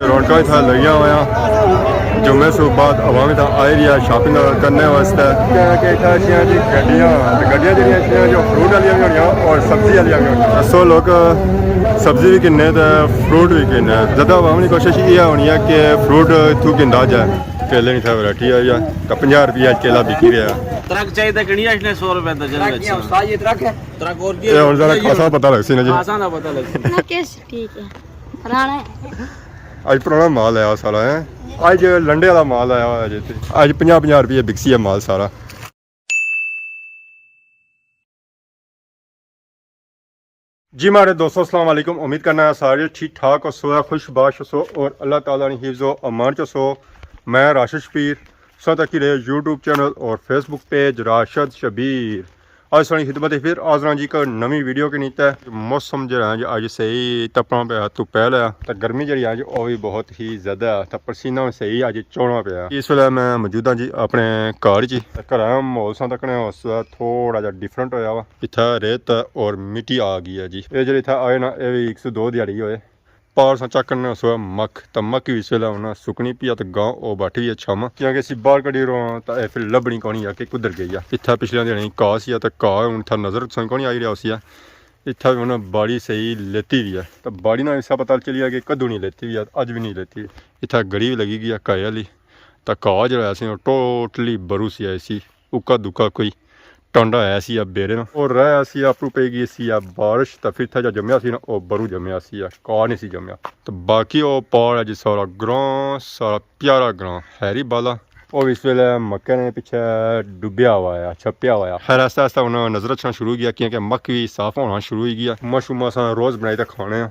रौनक इतना लगिया हुआ जुम्मे से बाद अवाम इतना आई रही है शॉपिंग करने वास्ते गड्डियाँ गड्डियाँ जो फ्रूट वाली भी होनी और सब्जी वाली भी होनी सो लोग सब्जी भी किन्ने तो फ्रूट भी किन्ने ज़्यादा अवाम की कोशिश ये होनी है कि फ्रूट इतों गिंदा जाए केले नहीं था वैरायटी आई है तो 50 रुपये केला बिकी रहा है ट्रक चाहिए किनिया इसने 100 रुपए दर्जन ये ट्रक है ट्रक और ये और ज़रा खासा पता लग सी ना जी खासा ना पता लग ना केस ठीक है राणा आज पुराना माल आया सारा है आज लंडे वाला माल आया हुआ है आज 50 रुपये बिकसी है माल सारा। जी मारे दोस्तों अस्सलाम वालेकुम उम्मीद करना है सारे ठीक ठाक और सोया खुश बाश सो और अल्लाह ताला ने हिफ्ज़ो अमान च सो। मैं राशिद शबीर सत की रहे यूट्यूब चैनल और फेसबुक पेज राशिद शबीर आज सारी खिदमत फिर आजरा जी का नवी वीडियो के नीता मौसम जो है अज सही तपना पाया तो पहले तो गर्मी जी अज वह भी बहुत ही ज़्यादा तो पसीना सही अज चौना पाया। इस वे मैं मौजूदा जी अपने घर जी घर माहौल सा तकने उस थोड़ा जहा डिफरेंट होया वा इतना रेत और मिट्टी आ गई है जी ये जो इतना आए ना ये भी 102 दिहाड़ी होए पार सा चक्कने उस मक्क तो मक्क भी इस वे उन्हें सुकनी पी तो गाँव वो बैठी हुई है छम क्योंकि असी बाहर कड़ी रहो तो फिर लभनी कौनी आके कुदर गई है इतना पिछले दिहाड़ी घाह सी तो घाह हूँ इतना नज़र सुन कौनी आई रहा उसी इतना भी उन्हें बाड़ी सही लेती भी है तो बाड़ी ना इसा पता चली है कि कदू नहीं लेती भी है अज भी नहीं लेती इतना गड़ी भी लगी गई है घाहे वाली तो घाह जो है टोटली बरू सी ऐसी उका दुका कोई टांडा है सी बेरे ना और रहा सी आपू पे गई सी बारिश तो फिर था जो जमया सी ना वो बरू जमया सी का नहीं सी जमया तो बाकी वो पार है जी सारा ग्रां सारा प्यारा ग्रां हैरी बाला और इस वेले मक्के ने पीछे डुबया हुआ है छपया हुआ है खैर आस्ता आस्ता उन्हें नजर रखना शुरू किया क्योंकि मक्क भी साफ होना शुरू हो गया मशरूम अस रोज़ बनाई तो खाने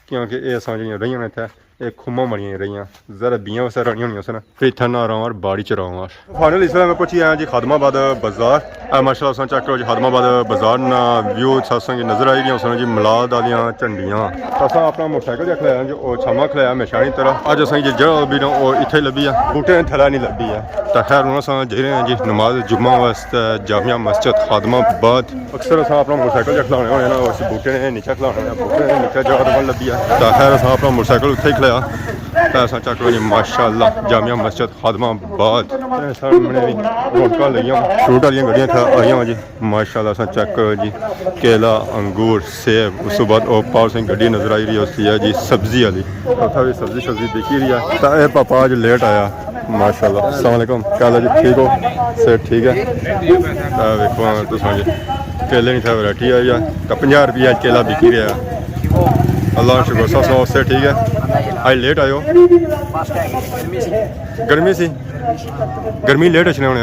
क्योंकि ये अस जो रही इतने ये खुम्मा मरिया रही जरा बियाँ वैसा रही होनी सन फिर इतना ना रहा बाड़ी च रहा फाइनल इस मैं पहुंची आया जी खादमाबाद बाजार माशाल्लाह चेक करो जी खादमाबाद बाजार ना व्यू सत्संग नजर आई गई जी मिलाद वालियाँ झंडियाँ अस अपना मोटरसाइकिल जो खलाया जो छामा खलाया हमेशा की तरह अज अस जी जगह लभी ना वो इतने लभी है बूटे थला नहीं लभी है तो खैर हूँ अस जे रहे हैं जी नमाज जुम्मा वास्ते जामिया मस्जिद खादमाबाद अक्सर अस अपना मोटरसाइकिल जो खलाने होने ना उस बूटे ने नीचे खलाने बूटे ने नीचे जगह लभी है तो खैर अस अपना मोटरसाइकिल उत्थे पैसा चक लो जी माशाअल्लाह जामिया मस्जिद खादमाबाद सामने भी रौनक लगी फ्रूट वाली गड्डियाँ आई हुआ जी माशाअल्लाह अस चेक करो जी केला अंगूर सेब उस बाद पावर सिंह गड्डी नजर आई रही होती है जी सब्जी वाली उतना भी सब्जी बिकी रही है तो यह पापा अज लेट आया माशाअल्लाह अस्सलाम वालेकुम क्या हाल जी ठीक हो सेहत ठीक है देखो तुम जी केले नहीं था वैरायटी आई है तो 50 रुपये अज केला बिकी रहा है अल्लाह शुक्र सौ से ठीक है आज लेट आयो गर्मी सी गर्मी लेट अच्छे होने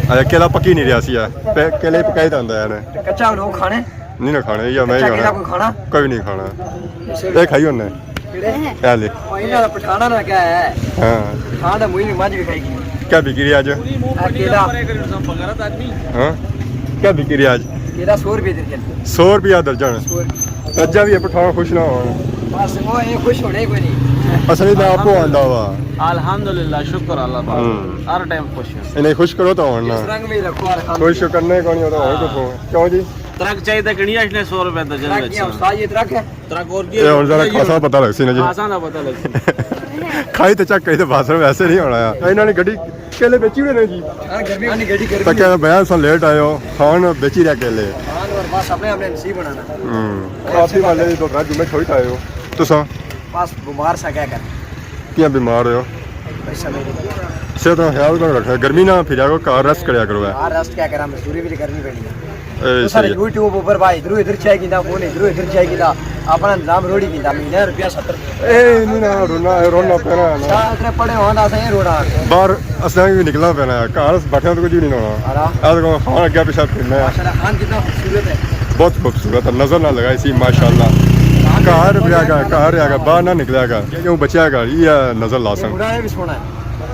अच्छा केला पकी नहीं रहा सी केले पकाई तो आंदा यार कच्चा लोग खाने नहीं ना खाने या मैं ही खाना कोई नहीं खाना ये खाई होने क्या ले पठाना ना क्या है हाँ खाना मुझे मज भी खाएगी क्या बिकी रही आज केला हाँ क्या बिकी रही आज केला 100 रुपये दर्जन 100 रुपया दर्जन दर्जा भी पठाना खुश ना हो बस वो ये खुश होने कोई नहीं असली तो आपको आंदा हुआ अल्हम्दुलिल्लाह शुक्र अल्लाह का हर टाइम खुश है इन्हें खुश करो तो होना रंग में रखो खुश करने को नहीं होता और कुछ क्यों जी ट्रक चाहिए किनिया इसने 100 रुपए दर्जन ये ट्रक है ट्रक और ये और जरा खासा पता लग सी ना जी खासा ना पता लग खाई तो चक कही तो बासर वैसे नहीं होना है इन्होंने गड्डी केले बेची हुए ने जी गर्मी गड्डी तो क्या बयान सा लेट आयो खान बेची रहा केले और बस अपने अपने नसीब बनाना काफी वाले तो रात जुम्मे छोड़ आए हो तुसा बस बीमार सा क्या कर क्या बीमार हो पैसा नहीं से तो ख्याल कर रखा गर्मी ना फिर जाओ कार रेस्ट करया करो यार रेस्ट क्या करा मजदूरी भी करनी पड़ी है ए सारे यूट्यूब ऊपर भाई इधर चाहिए ना फोन इधर चाहिए ना अपना नाम रोड़ी कीदा महीने रुपया 70 ए नहीं ना रोना पैना ना सारे पड़े होंदा सही रोड़ा बाहर असां भी निकलना पैना है घर बैठे तो कुछ भी नहीं होना आज को खाना क्या पीछे फिरना है माशाल्लाह खान कितना खूबसूरत है बहुत खूबसूरत है नजर ना लगाई सी माशाल्लाह घर आएगा बाहर ना निकलेगा क्यों बचेगा ये नजर ला सकता उड़ाने भी सोना है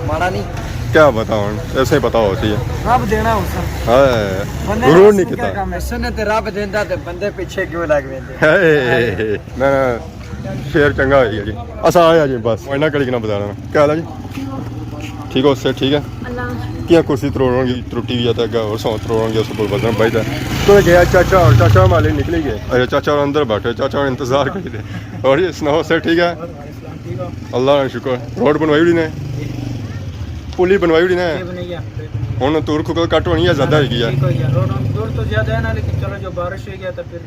माड़ा नहीं क्या बताओ ऐसे ही पता होती है रब देना उस है गुरूर नहीं किता इसने ते रब देंदा ते बंदे पीछे क्यों लग वेंदे मैं शेर चंगा है जी असा आया जी बस इन्ना कड़ी ना बता रहा क्या हाल है जी ठीक हो उससे ठीक है अल्लाह पक्कियां कुर्सी तरोड़ों की त्रुटी भी आता है और सौ तरोड़ों की उसको बदन भाई था तो गया चाचा और चाचा हमारे निकले गए अरे चाचा और अंदर बैठे चाचा और इंतजार कर थे और ये सुनाओ सर ठीक है अल्लाह का शुक्र रोड बनवाई हुई ने पुली बनवाई हुई ने ਹੁਣ ਤੂਰ ਖੁਕਲ ਕੱਟ ਹੋਣੀ ਹੈ ਜ਼ਿਆਦਾ ਹੈਗੀ ਆ दूर तो ज्यादा है ना लेकिन चलो जो बारिश हो गया तो फिर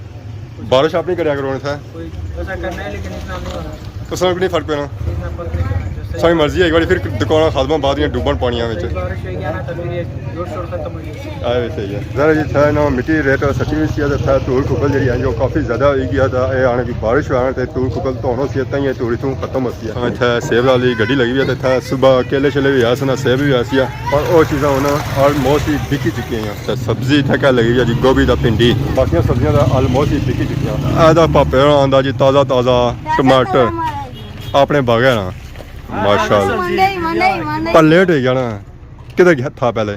ਬਾਰਿਸ਼ ਆਪਣੀ ਕਰਿਆ ਕਰੋ ਨੇ कोई ऐसा करना है लेकिन इतना नहीं होना ਉਸ ਨਾਲ ਵੀ ਨਹੀਂ ਫਰਕ ਪੈਣਾ इतना फर्क नहीं पड़ना जो सही ਸਾਡੀ ਮਰਜ਼ੀ ਹੈ ਇੱਕ ਵਾਰੀ ਫਿਰ ਦੁਕਾਨਾਂ ਖਾਦਮਾਂ ਬਾਅਦ ਦੀਆਂ ਡੁੱਬਣ ਪਾਣੀਆਂ ਵਿੱਚ सही बारिश हो गया ना तो फिर ये जोर शोर खत्म हो गया ਆਏ ਵੀ ਸਹੀ ਹੈ ਜ਼ਰਾ ਜੀ ਥਾ ਨਾ ਮਿੱਟੀ ਰੇਤ ਸੱਚੀ ਵੀ ਸੀ ਤੇ ਤੂਰ ਖੁਕਲ ਜਿਹੜੀ ਹੈ ਜੋ ਕਾਫੀ ਜ਼ਿਆਦਾ ਹੋਈ ਗਿਆ ਤਾਂ ਇਹ ਆਣ ਵੀ ਬਾਰਿਸ਼ ਹੋਣ ਤੇ ਤੂਰ ਖੁਕਲ ਧੋਣੋ ਸੀ ਤਾਂ ਇਹ ਤੂਰੀ ਤੋਂ ਖਤਮ ਹੋ ਸੀ ਇੱਥੇ ਸੇਬ ਵਾਲੀ ਗੱਡੀ ਲੱਗੀ ਵੀ ਤੇ ਇੱਥੇ ਸਵੇਰ ਕੇਲੇ ਚਲੇ ਵੀ ਆਸਨਾ ਸੇਬ ਵੀ ਆਸਿਆ ਔਰ ਉਹ ਚੀਜ਼ਾਂ ਹੁਣ ਆਲਮੋਸਟ ਹੀ ਵਿਕੀ ਚੁੱਕੀਆਂ ਤੇ ਸਬਜ਼ੀ ਠੇਕਾ ਲੱਗੀ ਵੀ ਜੀ ਗੋਭੀ ਦਾ ਪਿੰਡੀ ਬਾਕੀਆਂ ਸਬਜ਼ੀਆਂ ਦਾ ਆਲਮੋਸਟ ਹੀ ਵਿਕੀ ਚੁੱਕੀਆਂ ਇਹਦਾ ਪਾਪੇ ਆਂਦਾ ਜੀ ਤਾਜ਼ਾ ਟਮਾਟਰ ਆਪਣੇ ਬਾਗੇ ਨਾ माशाल्लाह मंडई पर लेट हो गया ना किधर गया था पहले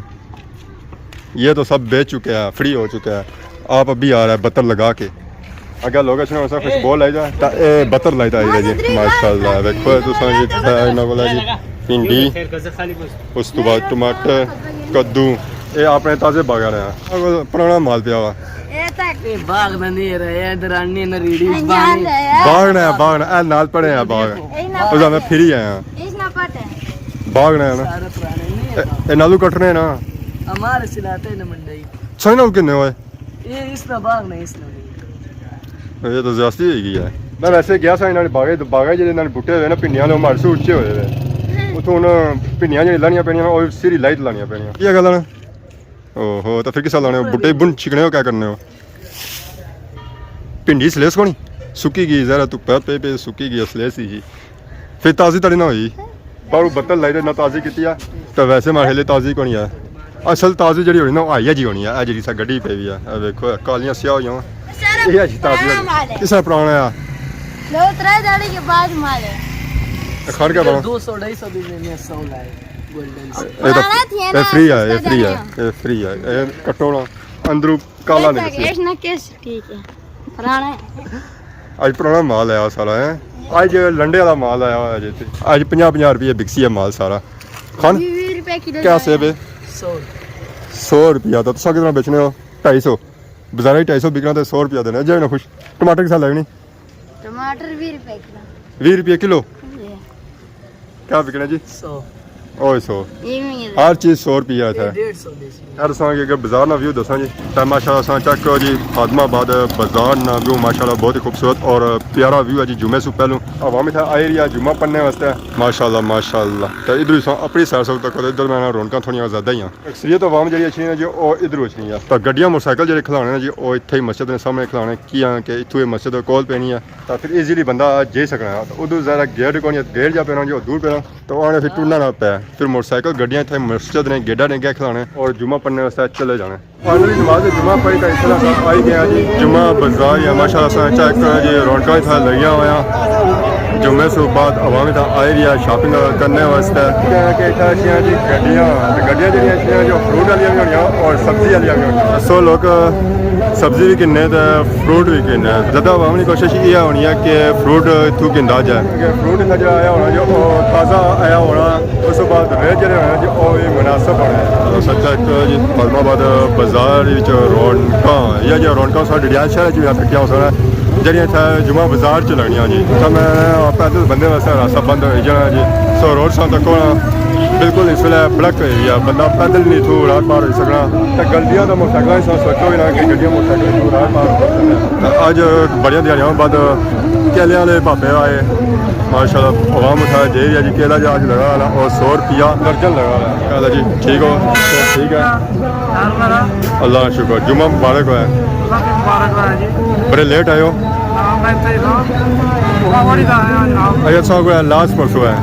ये तो सब बेच चुके हैं फ्री हो चुका है आप अभी आ रहा है बतर लगा के अगर लोग अच्छा वैसा खुशबू लाई जा ए बतर लाई था जी माशाल्लाह देखो तुसा जी इन्हां कोल जी भिंडी उस तो बाद टमाटर कद्दू ये अपने ताजे बागान है पुराना माल पिया हुआ बाग में नहीं रहे इधर अन्नी न रीडी बाग ने ए नाल पड़े हैं बाग उस मैं फिर ही आया बाग ने ना ए नालू कटने ना हमारे सिलाते न मंडई सही ना किन्ने होए ये इसना बाग नहीं इसना ये तो ज्यादती होगी है मैं वैसे गया सा इन्होंने बागे ਜਿਹੜੇ ਇਹਨਾਂ ਨੇ ਬੁੱਟੇ ਹੋਏ ਨਾ ਪਿੰਨੀਆਂ ਦੇ ਮਾਰਸ ਉੱਚੇ ਹੋਏ ਵੇ ਉਥੋਂ ਹੁਣ ਪਿੰਨੀਆਂ ਜਿਹੜੀ ਲਾਣੀਆਂ ਪੈਣੀਆਂ ਉਹ ਸਿਰੀ ਲਾਈਟ ਲਾਣੀਆਂ ਪੈਣੀਆਂ ਕੀ ਗੱਲ ਹੈ ओहो तो फिर किस लाने हो बुट्टे बुन चिकने हो क्या करने हो भिंडी सलेस कोनी सुकी गई जरा तू पे सुकी गई सलेस ही फिर ताज़ी तड़ी ना हुई पर बत्तल लाई ना ताज़ी की तो वैसे मारे लिए ताज़ी कोनी है असल ताज़ी जी होनी ना आई है जी होनी है जी सा गड्डी पे भी है देखो कालियां स्याह हुई ये ताज़ी किस पुराना है दो त्रै दाड़ी के बाद मारे खड़ क्या बना 200 250 भी में 100 लाए ये फ्री है ये फ्री है ये कटो ना अंदरू काला नहीं ना केस ठीक है पुराना आज पुराना माल आया सारा है आज लंडे वाला माल आया हुआ है आज 50-50 रुपये बिकसी है माल सारा खान 20 रुपए किलो क्या सेब है 100 रुपया तो तुसा कितना बेचने हो 250 बाजार 250 बिकना तो 100 रुपया देना जाए ना खुश टमाटर के साथ लगनी टमाटर 20 रुपए किलो 20 रुपये किलो क्या बिकना जी 100 ओए 100 हर चीज़ 100 रुपया था 150 बेची यार असांखे अगर बाज़ार ना व्यू दसा जी तो माशाल्लाह असां चेक करो जी खादमाबाद बाज़ार ना व्यू माशाल्लाह बहुत ही खूबसूरत और प्यारा व्यू है जी जुमे से पहलू हवा में था आई रही है जुम्मा पढ़ने वास्ते माशाल्लाह तो इधर अपनी सैर सकता करो इधर मैं रौनक थोड़ी ज़्यादा ही अक्सरियत अवाम जी अच्छी है जी और इधर अच्छी है तो गड्डियां मोटरसाइकिल जो खिलाने जी वो इतने ही मस्जिद ने सामने खिलाने की कि इतों मस्जिद कोल पैनी है तो फिर ईजीली बंदा जे सकना है तो उधर ज़्यादा गेट को गेट जा पैना जो दूर पैना तो आने फिर टूरना ना पै फिर मोटरसाइकिल गड्डियां इतने मस्जिद ने गेडा ने क्या खिलाने और जुम्मा पढ़ने वास्ते चले जाने फाइनली नमाज जुम्मा पढ़ी तो इस तरह आई गया जी जुम्मा बाजार या माशाल्लाह चेक करो जी रौनक था लगिया हुआ जुम्मे से बाद अवाम था आई रही है शॉपिंग करने वास्ते जी गड्डियां जो फ्रूट वाली भी होनी और सब्जी वाली भी होनी सो लोग सब्जी भी किन्ने तो फ्रूट भी किन्ने ज़्यादा अवाम की कोशिश ये होनी है कि फ्रूट इतों गिंदा जाए फ्रूट इतना जो आया होना जो ताज़ा आया होना उस बाद रेट जो होना जो वो भी मुनासिब होना सच्चा जी फलमाबाद बाजार रौनक या जो रौनक साढ़े डियाल शहर च फटिया हो सकता ਜਿਹੜੀਆਂ ਇੱਥੇ ਜੁਮਾ ਬਾਜ਼ਾਰ ਚ ਲੱਗਣੀਆਂ ਜੀ ਤਾਂ ਮੈਂ ਪੈਦਲ ਬੰਦੇ ਵਾਸਤੇ ਰਸਤਾ ਬੰਦ ਹੋ ਜਾਣਾ ਜੀ ਸੋ ਰੋਡ ਸਾਂ ਤੱਕ ਬਿਲਕੁਲ ਇਸ ਵੇਲੇ ਬਲਕ ਹੋਈ ਆ ਬੰਦਾ ਪੈਦਲ ਨਹੀਂ ਥੂ ਰਾਤ ਪਾਰ ਹੋ ਸਕਣਾ ਤੇ ਗਲਤੀਆਂ ਦਾ ਮੋਟਰਸਾਈਕਲਾਂ ਦੀ ਸੋਚੋ ਵੀ ਨਾ ਕਿ ਗੱਡੀਆਂ ਮੋਟਰਸਾਈਕਲ ਥੂ ਰਾਤ ਪਾਰ ਹੋ ਸਕਣਾ ਅੱਜ ਬੜੀਆਂ ਦਿਹਾੜੀਆਂ ਬਾਅਦ केले वाले भापे आए माशाल्लाह आवाम उठा जे जी केला जो आज लगा वाला और 100 रुपया दर्जन लगा वाला कहला जी ठीक हो तो ठीक है अल्लाह का शुक्र जुम्मा मुबारक है बड़े लेट आए हो अच्छा सौ लास्ट परसों है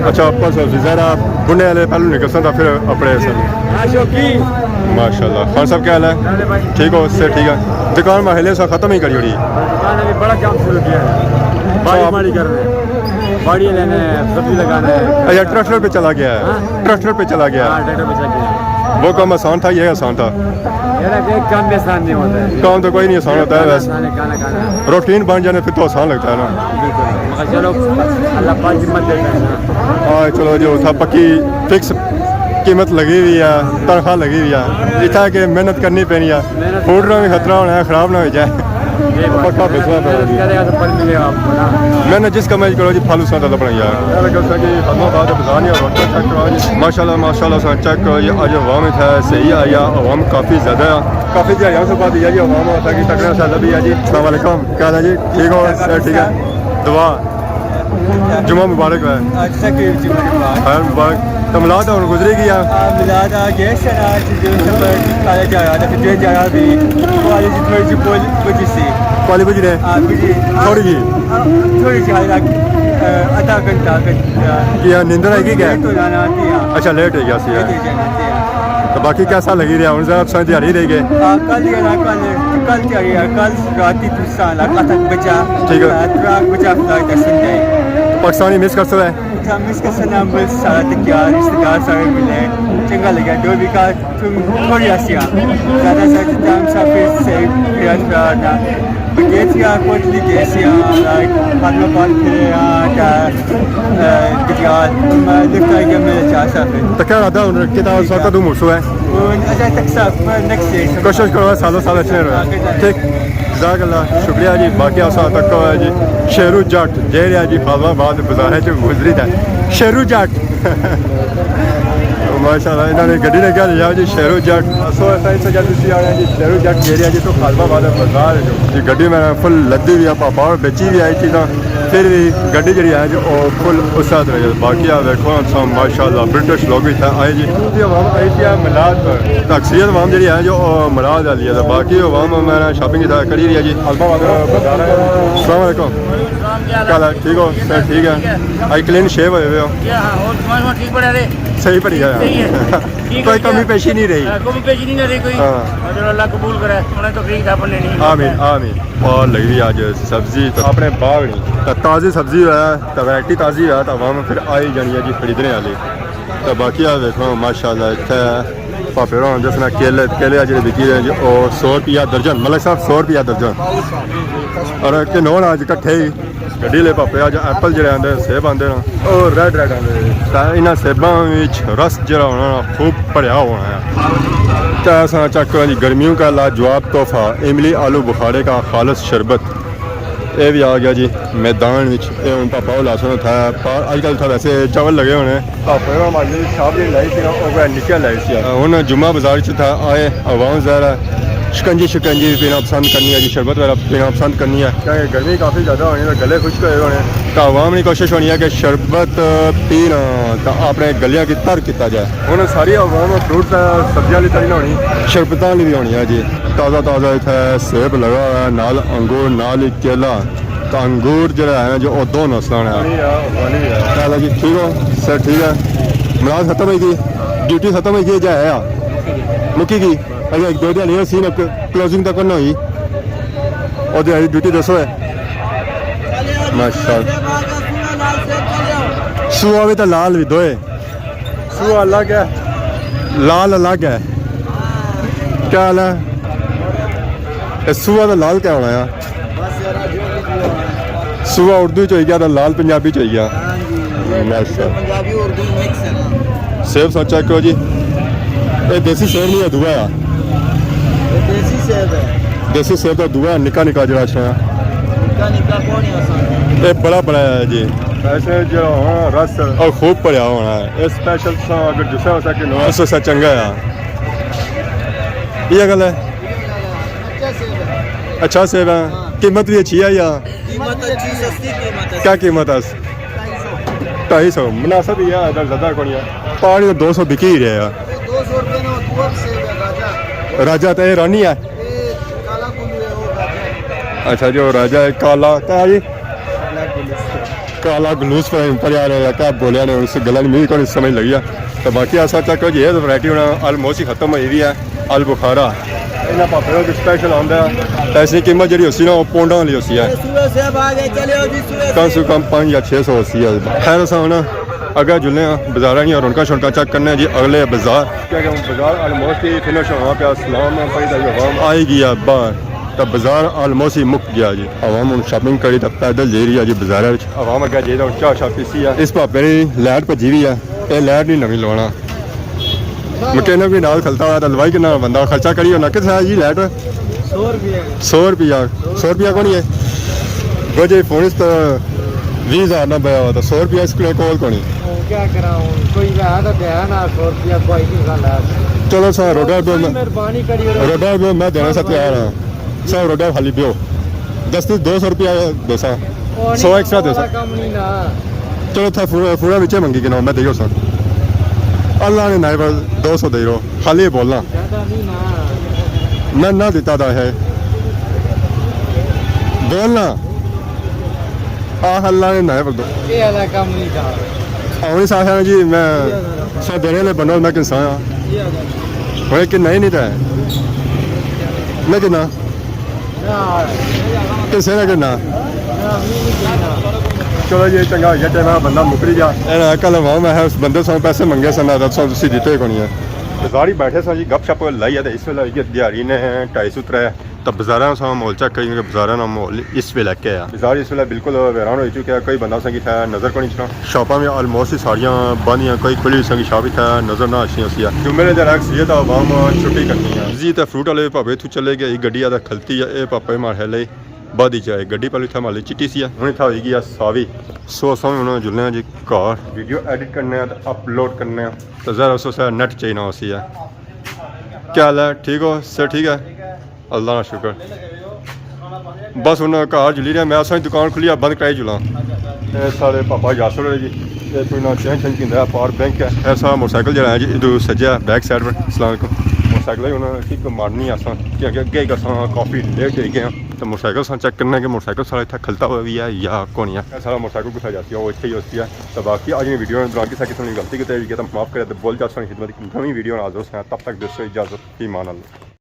अच्छा परसों से ज़रा बुने वाले पहलू निकल सकता फिर अपने माशाल्लाह खान साहब क्या हाल है ठीक हो उससे ठीक है दुकान महले से ख़त्म ही करी होगी दुकान अभी बड़ा काम शुरू किया है बाड़ी कर रहे हैं बाड़ी लेने सब्जी लगाना है अच्छा ट्रैक्टर पे चला गया है ट्रैक्टर पे चला गया है ट्रैक्टर पे चल गया वो काम आसान था ये आसान था यार एक काम भी आसान नहीं होता है काम तो कोई नहीं आसान होता है वैसे खाना खाना रूटीन बन जाने फिर तो आसान लगता है ना बिल्कुल चलो अल्लाह पाक हिम्मत देता है ना हाँ चलो जो था पक्की फिक्स कीमत लगी हुई है, तनख्वाह लगी हुई है, इतना कि मेहनत करनी पैनी है, फूड का भी खतरा होना है, खराब ना हो जाए। पक्का बिस्वा पे जी मैंने जिस कमाई करो जी फल उसका तलब नहीं यार माशाल्लाह माशाल्लाह चेक करो जी आज अवाम है सही आया अवाम काफ़ी ज़्यादा है काफ़ी दिहाड़ियों से बाद जी अवाम होता कि तकड़ा साल भी है जी अस्सलाम वालेकुम क्या है जी ठीक हो सर ठीक है दुआ जुमा मुबारक है खैर मुबारक तो मिलाद और गुजरी गया मिलाद आ गया शराज जो सफर काले जा रहा था फिर जा रहा भी वाले जी थोड़ी सी बजी सी कॉलेज बजी रहे थोड़ी जी थोड़ी सी हालांकि आधा घंटा क्या नींदर आएगी क्या तो जाना आती है अच्छा लेट है क्या सी तो बाकी कैसा लगी रहा हूँ जरा समझ दिहाड़ी रह गए कल चाहिए कल रात तुसा लगा तक बचा ठीक है बचा फ्लाइट संडे पाकिस्तानी मिस कर सकता है मिस का सलाम बस सारा तैयार रिश्तेदार सारे मिले चंगा लगा जो भी का तुम थोड़ी आसिया ज़्यादा से टाइम सा फिर से प्यार करना बगेटिया कोटली जैसिया लाइक पार्लर पार्क फिर का तैयार मैं देखता है कि मेरे चाचा फिर तो क्या रहता है कितना सौ दूँ मुझसे है अच्छा तक सब नेक्स्ट डे कोशिश करो सालों साल अच्छे रहे ठीक जज़ाकल्लाह शुक्रिया जी बाकी आसा तक है जी शेरू जट जे रहा जी फैसलाबाद बाजार च गुजरी था शेरू जट माशाल्लाह इन्होंने गड्डी ने क्या लिया जी शेरू जट सो ऐसा जब तुम आ रहे हैं जी शेरू जट जे रहा जी तो फैसलाबाद बाजार जी गड्डी में फुल लद्दी भी है पापा बेची भी आई चीज़ा फिर भी गड्डी जी है जो फुल उस साथ रही बाकी देखो सब माशाल्लाह ब्रिटिश लोग भी था आए जी अवाम आई थी मिलाद पर अक्सरियत अवाम जी है जो मिलाद वाली है बाकी अवाम मैंने शॉपिंग करी रही है जी अस्सलाम वालेकुम क्या हाल है ठीक हो सर ठीक है आई क्लीन शेव हुए हो सही पड़ी है कोई कमी पेशी नहीं रही आमीन आमीन और लगी हुई आज सब्जी तो अपने बाग नहीं ताज़ी सब्जी है तो वैरायटी ताज़ी है तो अवाम फिर आई जानी है जी खरीदने वाली तो बाकी आप देखो माशाल्लाह इतने भापे हों जिसने केले केले जो बिकी रहे जी और 100 रुपया दर्जन मलिक साहब 100 रुपया दर्जन और किन्होंने अज कट्ठे ही गड्डी ले भापे अज एप्पल जो आते सेब आते हैं और रेड रेड आते इन्होंने सेबों रस जो होना खूब भरिया होना है तो ऐसा चेक करो जी गर्मियों का लाजवाब तोहफा इमली आलू बुखारे का खालस शरबत ये भी आ गया जी मैदान में पापा लासन था अजकल था वैसे चावल लगे होने पापे छाप जी लाई थी नीचे लाई थी उन्हें जुम्मा बाजार था आए अवाम ज़रा शिकंजी शिकंजी पीना पसंद करनी है जी शरबत वगैरह पीना पसंद करनी है क्योंकि गर्मी काफ़ी ज़्यादा होनी है गले खुश्क हुए होने तो अवाम की कोशिश होनी है कि शरबत पीना तो अपने गलियां की तर किया जाए उन्हें सारी अवाम फ्रूट सब्जियां ली तरी होनी शरबत भी होनी है जी ताज़ा ताज़ा इतना सेब लगा हुआ है नाल अंगूर नाल ही केला तो अंगूर जो है जो दो नस्ल है जी ठीक हो सर ठीक है मिलाद खत्म होगी ड्यूटी खत्म होगी जाए मुक्की की अगर एक दो दिन नहीं सी क्लोजिंग तक करना हुई और ड्यूटी दसो है माशाल्लाह सुआ भी तो लाल भी दोए सुआ अलग है लाल अलग है क्या हाल है सुआ तो लाल क्या होना है सुआ उर्दू च हो गया तो लाल पंजाबी च हो गया सेब सा चेक करो जी ये देसी सेब नहीं है दुआ है देसी सेब तो दुआ निका निका जरा अच्छा ये बड़ा बड़ा है जी वैसे जो रस और खूब भरिया होना है ये स्पेशल अगर दूसरा हो सके नो उससे चंगा है ये गल है अच्छा सेब है कीमत भी अच्छी है या क्या कीमत है 250 मुनासिब ही है अगर ज़्यादा कौन है पानी तो 200 बिकी ही रहे राजा तो ये रानी है अच्छा जो राजा है काला क्या जी काला गलूस पर यार क्या बोलिया ने उससे गला नहीं को समझ लगी है तो बाकी ऐसा चेक करो जी ये वैरायटी होना ऑलमोस्ट ही खत्म हुई भी है आल बुखारा इन्हें पापे का स्पेशल आंदा है ऐसी कीमत जी होती ना वो पोंडा वाली होती है कम से कम 500 या 600 होती है खैर ऐसा होना अगर जुले बाजार नहीं और उनका शुनका चेक करना है जी अगले बाजार क्या बाजार ऑलमोस्ट ही फिनिश वहाँ पे सलाम आएगी बाहर तो बाजार ऑलमोस्ट ही मुक गया जी आवाम हम शॉपिंग करी तो पैदल जा रही है जी बाजार आवाम अगर जे चाह शॉप पीसी है इस भापे ने लाइट भजी भी है ये लाइट नहीं नवी लवाना मकैनिक भी नाल खलता हुआ हलवाई कितना बंदा खर्चा करी होना कितना जी लाइट 100 रुपये 100 रुपया को नहीं है वजह फोन इस 20,000 ना बया हुआ था 100 रुपया इसके कॉल को नहीं क्या कराऊँ कोई तो ध्यान 100 रुपया कोई नहीं खाला चलो सर रोडा पे मेहरबानी करिए रोडा पे मैं देने से तैयार हाँ सर रोडा खाली पियो 200 रुपया दो सा 100 एक्स्ट्रा दो सा कम नहीं ना चलो था पूरा नीचे मंगी कि ना मैं दियो सर अल्लाह ने नाई पर 200 दे रहो खाली बोलना ज्यादा नहीं ना मैं ना देता था है बोलना अल्लाह ने नाई पर दो ये वाला कम नहीं था आने साथ है जी मैं सर देने ले बनो मैं किसान हाँ होए कि नहीं था मैं कितना किसे ने कितना चलो जी चंगा हो गया टाइम बंदा मुकरी जा कल वहाँ मैं उस बंदे से पैसे मंगे सन तुम दिते को नहीं है बाजार ही बैठे सन जी गप शप लाई है इस वेले दिहाड़ी ने 250 है तो बाजारा सा माहौल चेक करेंगे बाजारा का माहौल इस वेले क्या है बाजार इस वेले बिल्कुल वैरान हो चुका है कई बंदा संगी था नज़र को नहीं चला शॉपा में ऑलमोस्ट ही सारियाँ बंद हैं कोई खुली संगी शॉप ही था नज़र ना अच्छी सी जुम्मे ने जरा सी तो आवाम छुट्टी करनी है जी तो फ्रूट वाले भावे तू चले गए गड्डी आदा खलती है ये पापा मारे ले बादी जाए गड्डी पहले था माली चिट्टी सी हूँ था होगी सावी सो उन्होंने जुलने जी कार वीडियो एडिट करने तो अपलोड करने तो ज़रा उस नेट चाहिए ना उसी है क्या हाल है ठीक हो सर ठीक है अल्लाह का शुक्र बस हूँ घर जुली रहा मैं असा दुकान खुली बंद कराई जुला सारे पापा यासर है जी ये कोई ना चेंज चेंज किंदा पावर बैंक है ऐसा मोटरसाइकिल जरा है जी इधर सज्जा बैक साइड पर सलामकुम मोटरसाइकिल ही उन्होंने ठीक मारनी असा कि अगे काफ़ी लेट हो गए तो मोटरसाइकिल सा चेक करना कि मोटरसाइकिल सारा इतना खलता हुआ भी है या कौन है सारा मोटरसाइकिल गुस्सा जाती है वो इतने ही होती है तो बाकी आज की वीडियो में दौरान किसी किसी ने गलती की तो माफ़ करें तो बोल जाता खिदमत नवी वीडियो हाजिर हैं तब तक दोस्तों इजाज़त ईमान अल्लाह।